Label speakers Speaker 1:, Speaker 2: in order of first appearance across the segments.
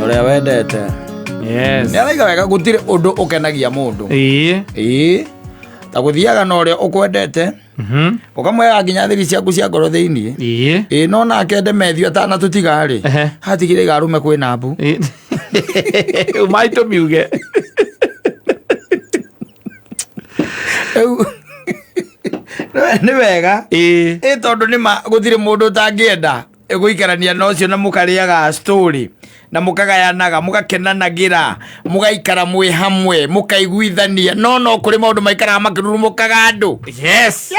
Speaker 1: Uria wendete.
Speaker 2: Yes.
Speaker 1: Nĩaraiga wega gũtirĩ ũndũ ũkenagia mũndũ. Ta gũthiaga na ũrĩa ũkwendete. Ũkamwega nginya thiri ciaku cia ngoro thĩinĩ. No nake Ndemethio atanatũtiga-rĩ, hatigire igarũme kwĩna mbu.
Speaker 2: Maitũ miuge.
Speaker 1: Nĩ wega tondũ nĩma gũtirĩ mũndũ ũtangĩenda gũikarania na ũcio na mũkarĩaga story na mũkagayanaga mũgakenanagira mũgaikara mwĩ hamwe mũkaiguithania no kũrĩ maũndũ maikaraga makĩrurumũkaga andũ.
Speaker 2: Yes.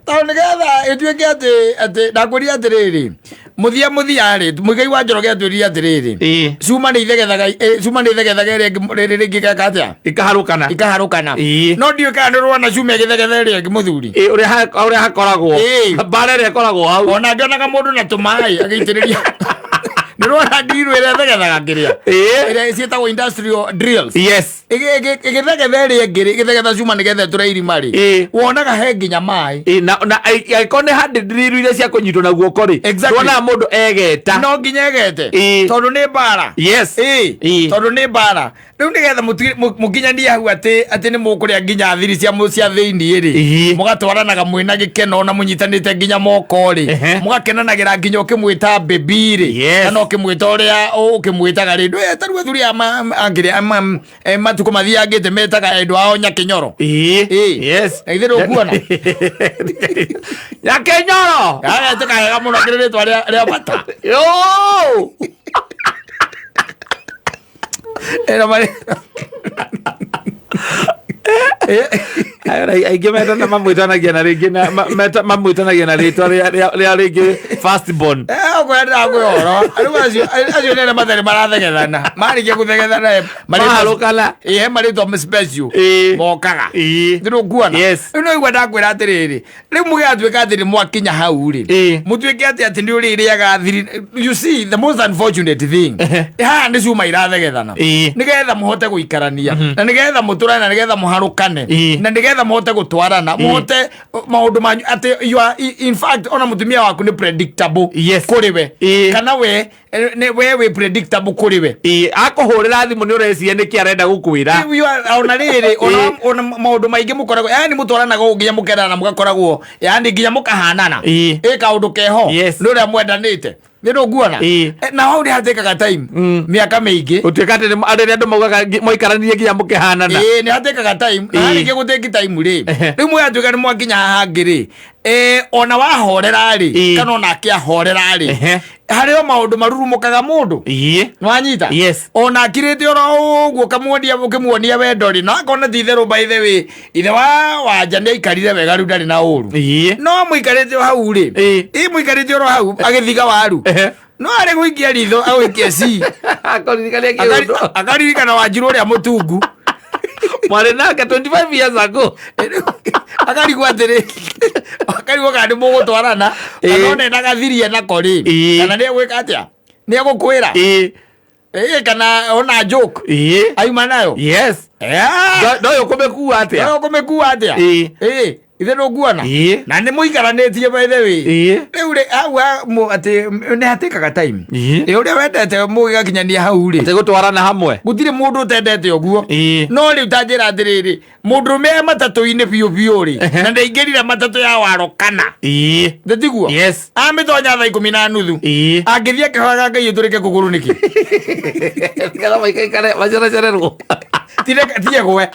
Speaker 1: Tondũ nĩgetha ĩtuĩke atĩ ndakwĩria atĩrĩrĩ mũthia-rĩ mũigai wa Njoroge atwĩrire atĩrĩrĩ cuma nĩ ithegethaga rĩrĩ rĩngĩ geka atĩa ikaharũkana no ndiũĩ kana nĩũrona cuma ĩgĩthegetha ĩrĩa ĩngĩ mũthuri
Speaker 2: ũrĩa hakoragwo mbara ĩrĩa ĩkoragwo hau
Speaker 1: ona ngĩonaga mũndũ na tũmaĩ agĩitĩrĩria nĩrona ndirũ ĩrĩa thegethaga kĩrĩa ĩrĩa ciĩtagwo industrial drills.
Speaker 2: Yes.
Speaker 1: Ĩgĩthegetha ĩrĩa ĩngĩ ĩgĩthegetha cuma nĩgetha tũre irima-rĩ wonaga he nginya maĩ
Speaker 2: na angĩkorwo nĩ handĩ ndiriru iria cia kũnyitwo na guoko-rĩ wonaga mũndũ egeta
Speaker 1: no nginya egete tondũ nĩ mbara.
Speaker 2: Yes.
Speaker 1: Tondũ nĩ mbara rĩu nĩgetha mũkinyanie hau atĩ nĩ mũkũrĩa nginya thiri cia thĩinĩ-rĩ mũgatwaranaga mwĩna gĩkeno na mũnyitanĩte nginya moko-rĩ mũgakenanagĩra nginya ũkĩmwĩta baby-rĩ kana ũkĩmwĩta ũrĩa ũkĩmwĩtaga-rĩ ndũĩ tarĩu athuri aya matukũ mathiangĩte metaga endwa ao Nyakinyoro.
Speaker 2: Yes.
Speaker 1: Ithe ndũkuona
Speaker 2: Nyakinyoro
Speaker 1: agetĩka wega mũno kĩrĩ rĩtwa rĩa bata.
Speaker 2: aingĩ metana mamwĩtanagia na rĩngĩ mamwĩtanagia na rĩtwa rĩa rĩngĩ first born.
Speaker 1: Ũkwenda kwĩhoro acio nene matharĩ marathegethana marĩkia gũthegethana
Speaker 2: maharũkana
Speaker 1: he marĩtwa special mokaga ndĩrũkuona. Rĩu no igua ndakwĩra atĩrĩrĩ rĩu mũgĩatuĩka atĩ nĩ mwakinya hau-rĩ mũtuĩke atĩ nĩ ũrĩrĩaga thiri. You see the most unfortunate thing haha nĩ cuma irathegethana nĩgetha mũhote gũikarania na nĩgetha mũtũrane na nĩgetha mũharũkane na nĩgetha mũhote gũtwarana mũhote maũndũ manyu atĩ you are in fact ona mũtumia waku nĩ predictable kũrĩ we kana we wĩ predictable kũrĩ we
Speaker 2: akũhũrĩra thimũ nĩ ũreciria nĩkĩ arenda gũkwĩra.
Speaker 1: Ona rĩrĩ ona maũndũ maingĩ mũkoragwo yani mũtwaranaga nginya mũkendana mũgakoragwo yani nginya mũkahanana kaũndũ keho nĩ ũrĩa mwendanĩte nĩrũnguona na hau nĩ hatĩkaga time mĩaka mĩingĩ
Speaker 2: ũtuĩka atĩ andũ maugaga moikaranirie nginya mũkĩhanana
Speaker 1: nĩ hatĩkaga time na harĩngĩ gũtĩki time-rĩ rĩu mũgatuĩka nĩ mwakinya haha ngĩ-rĩ ona wahorera-rĩ kana onake ahorera-rĩ harĩ o maũndũ marurumũkaga mũndũ nĩwanyita ona akirĩte oro ũguo ũkĩmuonia wendo-rĩ na akona ti itherũ by the way ithe wa Wanja nĩ aikarire wega rĩu ndarĩ na ũru no mũikarĩte o hau-rĩ mũikarĩte oro hau agĩthiga waru no arĩ gũikia ritho agũikia ci akaririkana Wanjiru ũrĩa mũtungu
Speaker 2: mwarĩ nake 25 years ago
Speaker 1: akarigwo atĩrĩ akarigwo kana nĩ mũgũtwarana anone na gathirie nako-rĩ kana nĩ egwĩka atĩa nĩ egũkwĩra kana ona joke aima nayo.
Speaker 2: Yes. Ndoyo
Speaker 1: kũmĩkua atĩa ithe ndũkuona na nĩ mũikaranĩtie by the way rĩu hau atĩ nĩ hatĩkaga time ũrĩa wendete mũgĩgakinyania hau-rĩ
Speaker 2: atĩ gũtwarana hamwe
Speaker 1: gũtirĩ mũndũ ũtendete ũguo no rĩu ta njĩra atĩrĩrĩ mũndũrũme matatũ-inĩ biũ-biũ-rĩ na ndaingĩrire matatũ ya Waro kana ndĩtiguo amĩtonya thaa 10:30 angĩthiĩ akĩhoyaga Ngai ũtũrĩke kũgũrũ nĩkĩ
Speaker 2: nĩgetha maikaikare macerecererwo
Speaker 1: tiegwe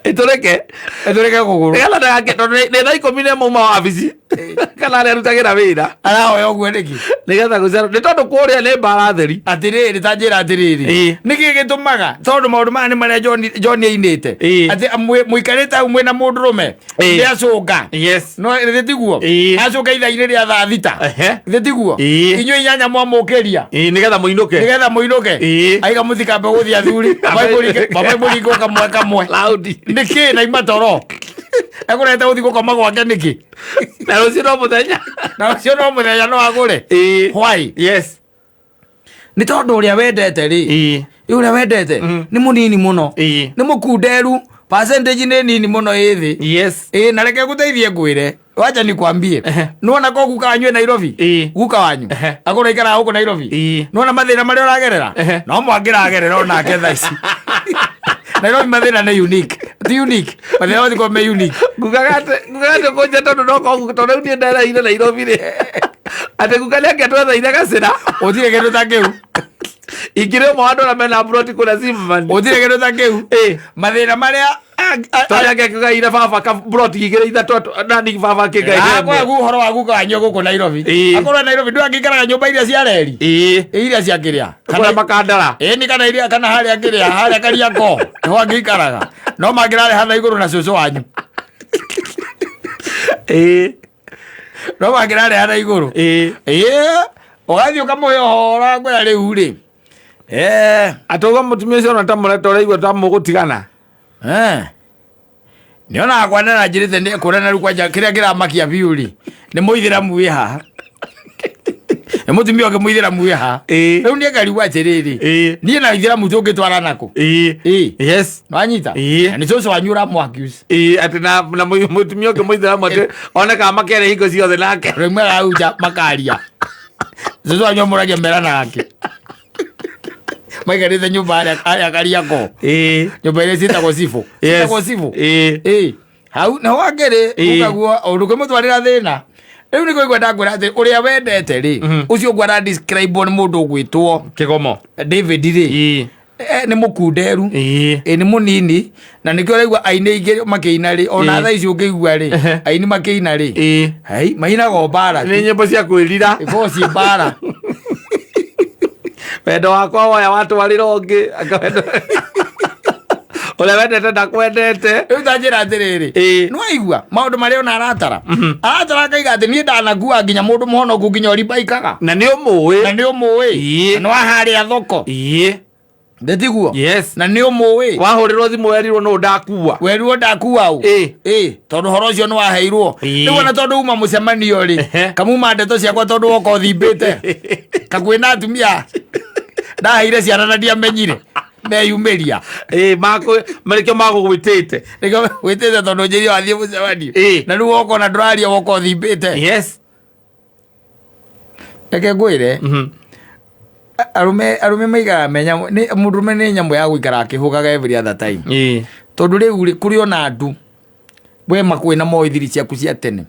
Speaker 2: Itũreke kũgũrũ nĩgetha ndagakĩtwo nĩ thaa 10 mauma wabici kana arĩa arutagĩra wĩra
Speaker 1: arahoya ũguo nĩkĩ
Speaker 2: nĩgetha gũcerwo nĩ tondũ kũrĩa nĩ mbara theri
Speaker 1: atĩrĩrĩ ta njĩra atĩrĩrĩ nĩkĩ gĩtũmaga tondũ maũndũ maya nĩ marĩa John ainĩte atĩ mũikarĩte hau mwĩna mũndũrũme nĩacũnga no thĩtiguo acũnga ithaa-inĩ rĩa thaa thita thĩtiguo inyuĩ inyanya mwamũkĩria nĩgetha mũinũke aiga mũtikambe gũthiĩ athuri mabaibũringwo kamwe nĩkĩ na imatoro ekũrete gũthiĩ gũkoma gwake nĩkĩ
Speaker 2: na rũciũ no mũthenya no agũre
Speaker 1: why nĩ tondũ ũrĩa wendete-rĩ ũrĩa wendete nĩ mũnini mũno nĩ mũkunderu percentage nĩ nini mũno ĩthĩ na reke gũteithie ngwĩre wacha nikwambie nuona ko guka anywe Nairobi guka wanyu akora ikara huko Nairobi nuona mathina mari uragerera no mwangiragerera ona ketha ici Nairobi mathina ni unique ti unique mathina wati ko me unique
Speaker 2: gugagate ko jeta no ko to reu ni ndara ina Nairobi ri ate gugale aketwa ina gasira
Speaker 1: otire kedo takeu
Speaker 2: ikire mwando na mena broti kuna simman
Speaker 1: otire kedo takeu mathina maria
Speaker 2: toya gekuga ina baba ka broti igire itha toto nani baba ke gai
Speaker 1: akwa gu horo wagu ka nyogo ko Nairobi akora Nairobi ndu angikara nyumba iria cia reri iria cia kiria
Speaker 2: kana makandara
Speaker 1: ni kana iria kana haria kiria haria karia ko no angikaraga no magirare hatha iguru na cucu wanyu no magirare hatha iguru ogathi ukamuhora ngwa riu ri
Speaker 2: atoga mutumia cio na tamureta uraigua tamugutigana
Speaker 1: niona akwana na njirite ni kurana ru kwanja kiria ngiramakia biuri ni muithiramu wi haha e mutumia ke muithiramu wi haha riu ni ngari wa tiriri ni na ithiramu tungitwara nako
Speaker 2: yes
Speaker 1: wanyita ni coco wanyura mu accuse
Speaker 2: ati na mutumia ke muithiramu ati ona ka makere hingo ciothe nake
Speaker 1: remwe auja makaria coco wanyomuragia merana yake maikarite nyumba aria karia ko nyumba ile sita kosifu sita kosifu hau na wagere ukagua uruke mutwarira thina riu niko igwenda ngwira ati uria wendete ri ucio ngwara describe on mundu gwitwo
Speaker 2: Kigomo
Speaker 1: David ri ni mukunderu ni munini na nikio raigua aine ingi makiina ri ona tha icio ngigua ri aini makiina ri hai maina go bara
Speaker 2: ni nyimbo cia kwirira
Speaker 1: iko ci bara
Speaker 2: wendo wakwa woya watu walirongi akawenda uria wendete ndakwendete
Speaker 1: riu tanjira atiriri no aigua maundu maria ona aratara akaiga ati ni ndanakua nginya mundu muhonoku nginya uriba ikaga
Speaker 2: na ni umuwi
Speaker 1: no haria thoko ndetiguo
Speaker 2: yes
Speaker 1: na ni umuwi
Speaker 2: wahurirwo thimu werirwo no ndakua
Speaker 1: u tondu horo ucio ni waheirwo riu ona tondu uma mucemanio ri kamuma ndeto ciakwa tondu woko thimbite kakwina atumia ndaheire ciana na ndiamenyire meyumiria
Speaker 2: marikio magugwitite
Speaker 1: witite tondu njiri wathie mucemanio na riu woko na nduraria woko thimbite
Speaker 2: yes
Speaker 1: reke ngwire arume maigaga menya murume ni nyamu ya guikara akihugaga every other time tondu riu ri kuri ona andu we makwina moithiri ciaku cia tene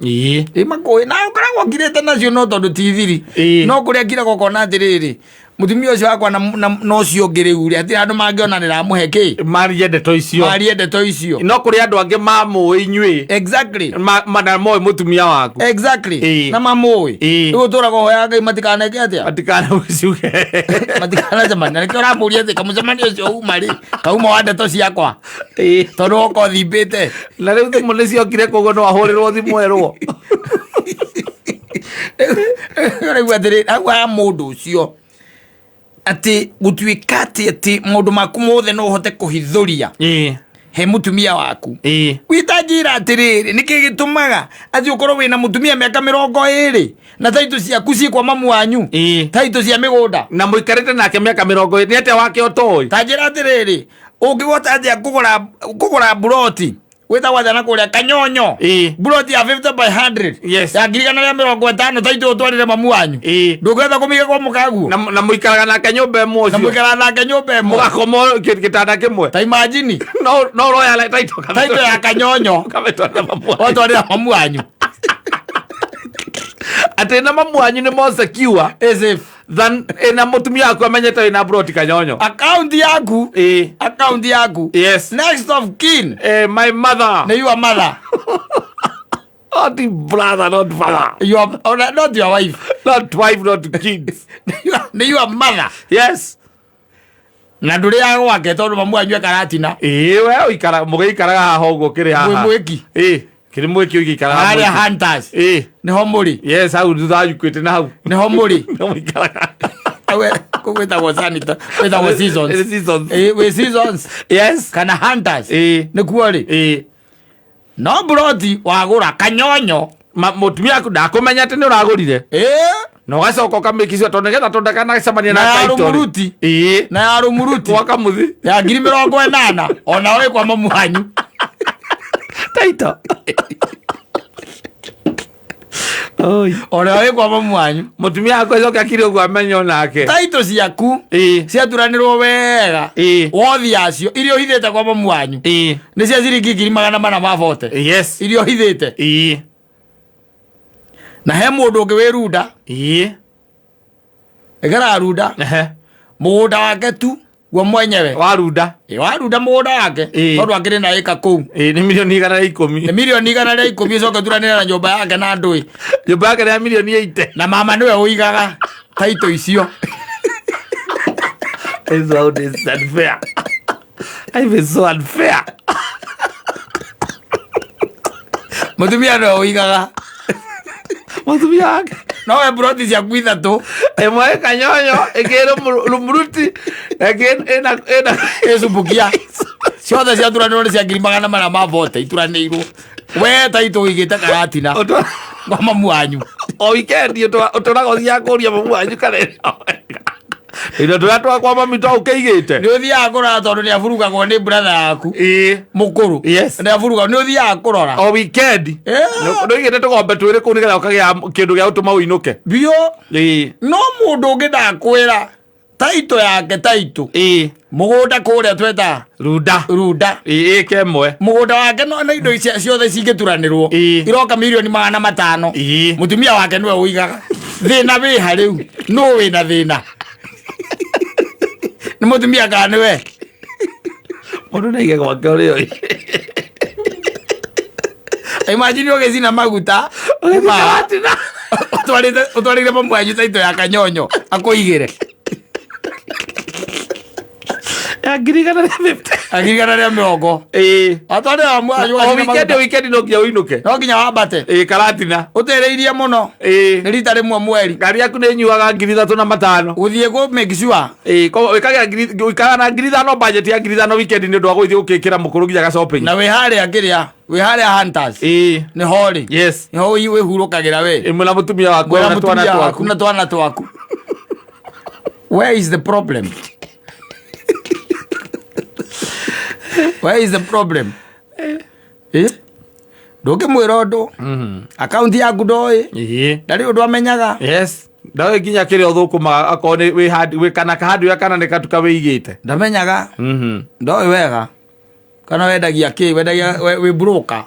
Speaker 1: makwina ukoragwo ngirite nacio no tondu tiviri no kuria ngiragwo kona atiriri mutumia ucio wakwa no cio ngiriu ri ati andu mangionanira muhe ki
Speaker 2: marie ndeto icio no kuri andu angi mamuwi inyui
Speaker 1: exactly
Speaker 2: mana moe mutumia waku
Speaker 1: exactly na mamuwi riu turaga hoya Ngai matikaneke atia
Speaker 2: matikana uciuge
Speaker 1: matikana jamani na kira muria ati kamucemanio ucio uma ri kauma wa ndeto ciakwa tondu oko thimbite
Speaker 2: na riu thimu niciokire koguo no ahurirwo thimu erwo
Speaker 1: riu atiri agwa mundu ucio ati gutuika ati maundu maku mothe no uhote kuhithuria he mutumia waku witanjira atiriri niki gitumaga ati ukorwo wina mutumia miaka 20 na taito ciaku ci kwa mamu wanyu taito cia migunda
Speaker 2: na muikarite nake miaka 20 ni atia wake otoi
Speaker 1: tanjira atiriri ungigota atia kugura buroti wita wathana kuria kanyonyo buroti ya 50 by 100
Speaker 2: yes
Speaker 1: ya ngirigana ria 50 taito utwarire mamu wanyu ndugeta kumiga kwa mukagu
Speaker 2: na muikaraga nake nyumba imwe
Speaker 1: na muikaraga nake nyumba imwe
Speaker 2: mugakomo kitanda kimwe
Speaker 1: ta imagine
Speaker 2: no roya la taito
Speaker 1: ya kanyonyo
Speaker 2: kametwarira
Speaker 1: mamu wanyu
Speaker 2: ati na mamu wanyu ni more secure
Speaker 1: as if
Speaker 2: than na mutumia wako amenyete wina broti kanyonyo
Speaker 1: account yaku
Speaker 2: yes
Speaker 1: next of kin
Speaker 2: my mother
Speaker 1: na your mother
Speaker 2: not brother not father
Speaker 1: not your wife
Speaker 2: not kids
Speaker 1: na your mother
Speaker 2: yes
Speaker 1: na nduri ya gwake tondu mamu anywe karatina
Speaker 2: we uikara mugeikaraga haha uguo kiri haha
Speaker 1: mwiki
Speaker 2: kiri mwiki uikaraga
Speaker 1: haria hunters
Speaker 2: ni
Speaker 1: homuri
Speaker 2: yes hau thutha yukwite na hau
Speaker 1: ni homuri
Speaker 2: no muikaraga
Speaker 1: awe kukwita kwa sanita kwita kwa seasons we seasons
Speaker 2: yes
Speaker 1: kana hunters ni kuori no broti wagura kanyonyo
Speaker 2: mutumia aku ndakumenya ati ni uragurire no gacoka ukamikiswa tondu getha tondekana gicemania na
Speaker 1: kaito na ya rumuruti
Speaker 2: waka muthi
Speaker 1: ya 80,000 ona we kwa mamu hanyu
Speaker 2: taito oi
Speaker 1: ona we kwa mamu wanyu
Speaker 2: mutumia akwa icoka kiri gwa menyo nake
Speaker 1: taito ciaku ciaturanirwo wega wothi acio irio hithite kwa mamu wanyu ni cia ciringi 440
Speaker 2: yes
Speaker 1: irio hithite na he mundu ungi wirunda egara runda mugunda wake tu wa mwenyewe
Speaker 2: warunda
Speaker 1: mugunda wake tondu akiri na ika kou
Speaker 2: ni milioni 110
Speaker 1: ni milioni 110 coka turanira na nyumba yake na ndui
Speaker 2: nyumba yake ya milioni 8
Speaker 1: na mama niwe uigaga taito icio
Speaker 2: is how this unfair I feel so unfair
Speaker 1: mutumia niwe uigaga
Speaker 2: mutumia wake
Speaker 1: no we broti cia kuitha tu
Speaker 2: emwe kanyonyo ekero muruti ena
Speaker 1: esubukia ciothe cia turanirwo ni cia 440 ituranirwo we taito uigite karatina kwa mamu wanyu
Speaker 2: o weekend utoraga uthia kuria mamu wanyu kanena ino turatwa kwa mami to ukeigite
Speaker 1: ni uthia kurora tondu ni afurugagwo ni brother yaku mukuru ni afuruga ni uthia kurora
Speaker 2: o weekend no igite tugombe twire ku nigetha ukagia kindu gia utuma uinuke
Speaker 1: bio no mundu ungi ndakwira taito yake taito mugunda kuria tweta runda
Speaker 2: kemwe
Speaker 1: mugunda wake no indo icio ciothe cingituranirwo iroka milioni 500 mutumia wake niwe uigaga thina wi hariu no wina thina ni mutumia kana we
Speaker 2: mundu naige gwake urio
Speaker 1: imagine ogezina maguta utwarire mamu wanyu taito ya kanyonyo akuigire
Speaker 2: agirigana 50
Speaker 1: agirigana ria miongo atware mamu wanyu
Speaker 2: weekend no kia uinuke
Speaker 1: no kinya wambate
Speaker 2: karatina
Speaker 1: utereirie muno ni rita rimwe mweri
Speaker 2: ngari yaku ni nyuaga 3,500
Speaker 1: uthie go make sure
Speaker 2: ko wikaga na 5,000 budget ya 5,000 weekend ni ndo agwithie ukikira mukuru giaga shopping
Speaker 1: na we hare akiria we hare hunters ni hori
Speaker 2: yes
Speaker 1: ni ho we hurukagira we
Speaker 2: imwe na mutumia waku
Speaker 1: na twana twaku where is the problem where is the problem nduke mwira undu account yaku ndoi ndari undu amenyaga
Speaker 2: yes ndawe kinya kiri uthukuma akone we kana kahadu ya kana nikatuka weigite
Speaker 1: ndamenyaga ndoi wega kana wendagia ki wendagia we broker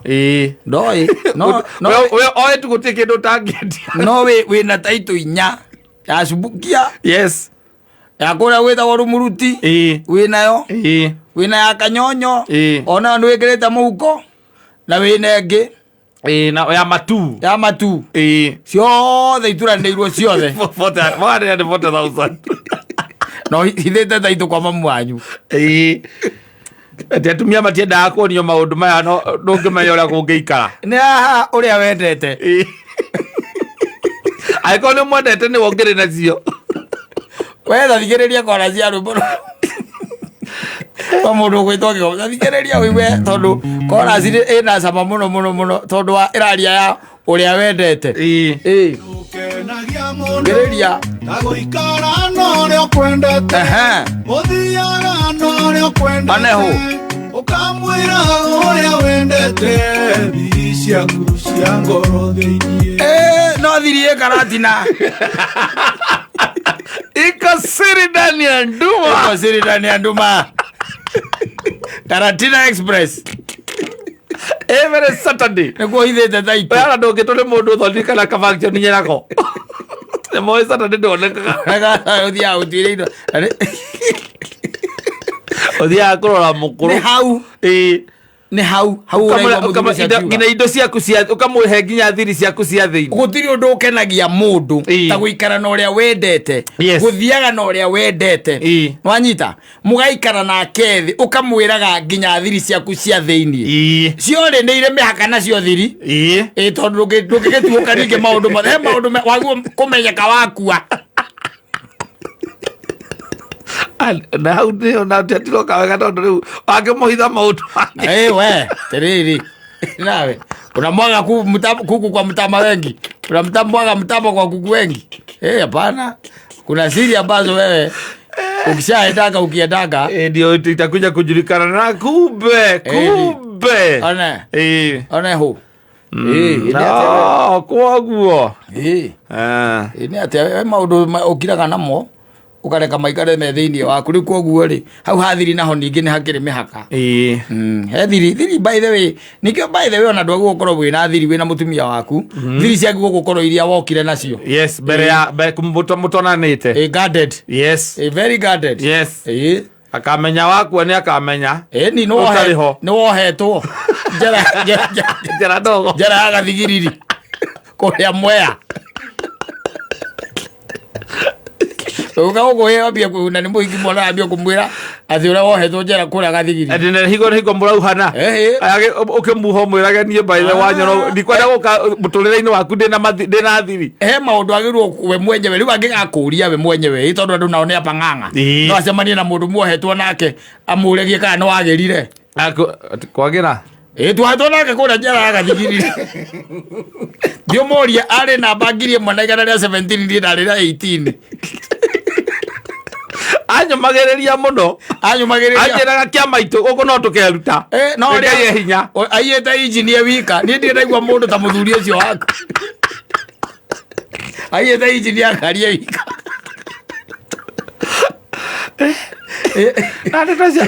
Speaker 1: ndoi no
Speaker 2: we oe tugutike ndo target
Speaker 1: no we na taito inya ya subukia
Speaker 2: yes
Speaker 1: ya kura wetha waru muruti we nayo wina ya kanyonyo ona ndu wikirite muhuko na wina ingi
Speaker 2: na ya matu
Speaker 1: ciothe ituranirwo ciothe
Speaker 2: 40,000
Speaker 1: no hithite taito kwa mamu wanyu
Speaker 2: atumia matiendaga kuonio maundu maya no ndungimenya uria kungiikara
Speaker 1: ni haha uria wendete
Speaker 2: aiko ni mwendete ni wongere nacio
Speaker 1: wetha thigiriria kora cia rwimbo kwa mundu gwitwo kigo thigiriria wiwe tondu kora ciri ina cama muno tondu wa iraria ya uria wendete thigiriria
Speaker 3: guikara no rio kwendete uthiaga no rio kwendete ukamwira uria wendete thiri ciaku cia ngoro thiini
Speaker 1: no thirie karatina
Speaker 2: iko siri ndani ya nduma
Speaker 1: Karatina Express
Speaker 2: every Saturday
Speaker 1: nikuo hithite taito
Speaker 2: yana ndungitule mundu thondika na kabanki ni nyerako mo Saturday ndonekaga
Speaker 1: uthia utire indo
Speaker 2: uthia kurora mukuru
Speaker 1: ni hau
Speaker 2: ngina indo ciaku cia ukamwihe nginya thiri ciaku cia thiini
Speaker 1: gutiri undu ukenagia mundu ta guikara na uria wendete guthiaga na uria wendete wanyita mugaikara na kethi ukamwiraga nginya thiri ciaku cia thiini ciore ni ire mihaka nacio thiri tondu ndungigetuuka ringi maundu mothe maundu waguo kumenyeka wakua
Speaker 2: na hau ndio na tatiroka wega tondu riu wangimuhitha maundu
Speaker 1: we tiriri nawe unamwaga kuku kwa mtama wengi unamtamwaga mtama kwa kuku wengi hapana kuna siri ambazo wewe ukishaendaga ukiendaga
Speaker 2: ndio itakuja kujulikana na kumbe
Speaker 1: one ho
Speaker 2: Koguo
Speaker 1: nä atä maå ndå å kiraga namo å kareka maikare me thä inä waku rä koguo rä hau hathiri naho ningä nä hakä rä mä haka he thiri by the way nä kä o by the way ona ndwagä gå korwo wä na thiri wä na må tumia waku thiri ciaku gå gå korwo iria wokire nacio
Speaker 2: mbere ya må tonanä te
Speaker 1: guarded very guarded
Speaker 2: akamenya wakua nä akamenya
Speaker 1: nä wohetwo njara ya gathigiriri kå rä a mwea uga å gå hä ambia kwä na nä må hiki mwana ambia kå mwä ra atä å rä a wohetwo njara kå rä a gathigiriri
Speaker 2: higo må rauhana å kä muho mwä ragenie mbaithe wanyono ndikwenda gå ka må tå rä ra-inä waku ndä na thiri
Speaker 1: he maå ndå agä rwo we mwenyewe rä u angä gakå ria we mwenyewe tondå andå nao nä apang'ang'a no acemanie na må ndå muohetwo nake amå regie kana nä wagä rire
Speaker 2: kwagä ra
Speaker 1: twahetwo nake kå rä a njara ya gathigiriri ndiå moria arä namba 1,117 niä ndarä ra 18
Speaker 2: anyomagä rä ria må no anjä raga kä a maitå gå kå no tå keruta hinya
Speaker 1: aiyä te injinie wika niä ndirä ndaigua må ndå ta må thuri å cio waku aiyä te injinie ngarie wika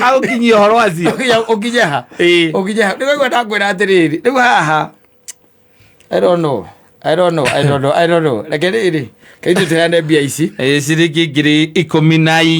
Speaker 2: agå kinyia å horo wacio
Speaker 1: å kinye ha nä kaigua ndakwä ra atä rä rä rä u haha I don't know reke rä rä kaitå tå heane mbia ici
Speaker 2: cirä ngiri 14